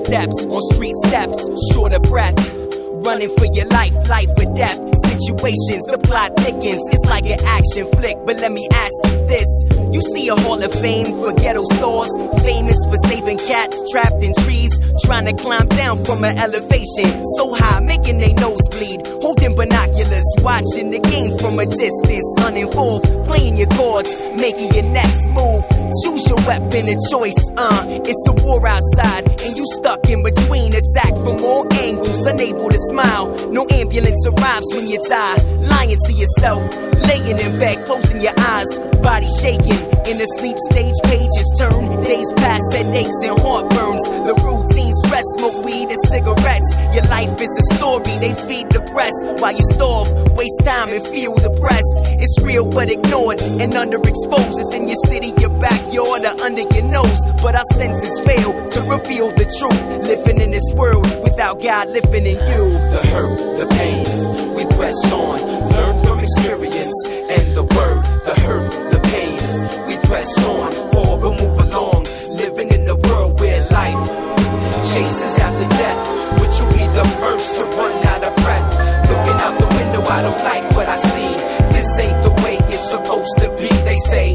steps, on street steps, short of breath. Running for your life, life or death situations, the plot thickens. It's like an action flick, but let me ask you this. You see a hall of fame for ghetto stores, famous for saving cats trapped in trees, trying to climb down from an elevation so high, making their nose bleed, holding binoculars, watching the game from a distance, uninvolved, playing your chords, making your next move. Choose your weapon of choice, it's a war outside, and you stuck in between, attacked from all angles, unable to smile. No ambulance arrives when you die, lying to yourself, laying in bed, closing your eyes, body shaking. In the sleep stage, pages turn, days pass, headaches and heartburns. The routine stress, smoke weed and cigarettes. Your life is a story, they feed the press while you starve, waste time and feel depressed. It's real but ignored and underexposed. It's in your city, your backyard, or under your nose. But our senses fail to reveal the truth. Living in this world without God living in you. The hurt, the pain, we press on, learn from experience and the word. The hurt, the pain, we press on, forward but move along. Living in the world where life chases after death, which will be the first to run out of breath. Looking out the window, I don't like what I see. This ain't the way it's supposed to be. They say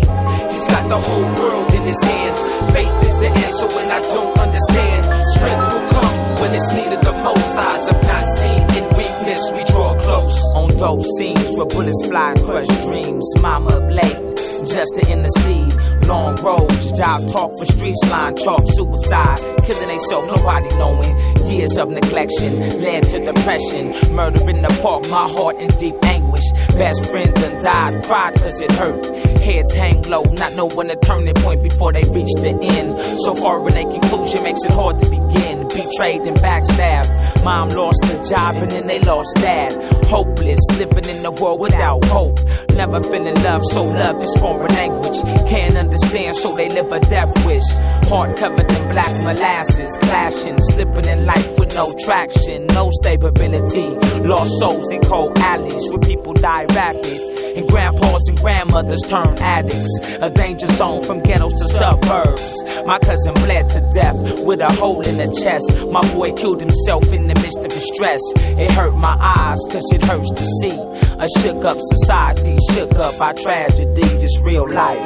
he's got the whole world in his hands. Faith is the answer when I don't understand. Strength will come when it's needed the most. Eyes have not seen, in weakness we draw close. On dope scenes where bullets fly and crush dreams. Mama up late just to intercede. Long roads, job talk for streets, line chalk, suicide, killing themselves, nobody knowing. Years of neglection led to depression. Murder in the park, my heart in deep anguish. Best friend done died, cried cause it hurt. Heads hang low, not knowing the turning point before they reach the end. So far in a conclusion makes it hard to begin. Betrayed and backstabbed. Mom lost her job and then they lost dad. Hopeless, living in a world without hope. Never feeling love, so love is foreign language. Can't understand, so they live a death wish. Heart covered in black molasses, clashing, slipping in life with no traction, no stability. Lost souls in cold alleys where people die rapid. And grandpas and grandmothers turn addicts. A danger zone from ghettos to suburbs. My cousin bled to death with a hole in the chest. My boy killed himself in the midst of his stress. It hurt my eyes cause it hurts to see a shook up society, shook up our tragedy, just real life.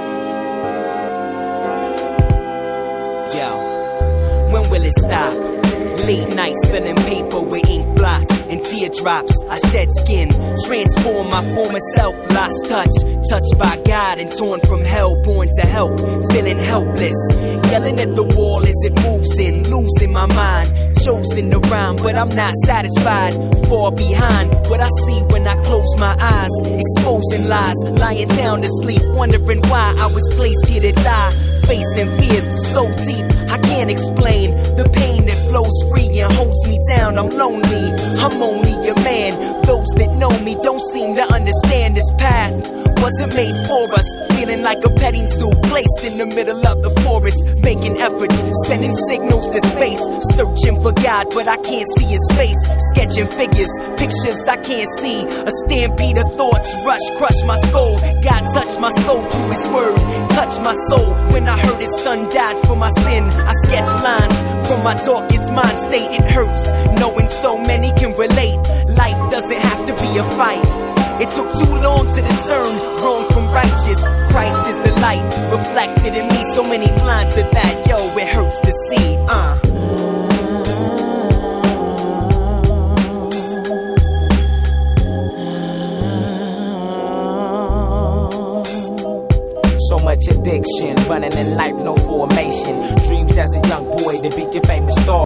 Yo, when will it stop? Late nights filling paper with ink blots and teardrops. I shed skin, transform my former self, lost touch. Touched by God and torn from hell, born to help, feeling helpless. Yelling at the wall as it moves in, losing my mind. Chosen to rhyme, but I'm not satisfied. Far behind what I see when I close my eyes. Exposing lies, lying down to sleep, wondering why I was placed here to die. Facing fears so deep, I can't explain the pain that flows free and holds me down. I'm lonely, I'm only a man. Those that know me don't seem to understand this path wasn't made for us. Feeling like a petting zoo placed in the middle of the forest, making efforts, sending signals to space, searching for God, but I can't see his face. Sketching figures, pictures I can't see. A stampede of thoughts rush, crush my skull. God touched my soul through his word, touched my soul when I heard his son died for my sin. I sketch lines from my darkest mind state. It hurts knowing so many can relate. Life doesn't have to be a fight. It took too long to discern wrong from righteous. Christ is the light reflected in me. So many blind to that, yo, it hurts to see. So much addiction, running in life, no formation. Dreams as a young boy to be your famous star.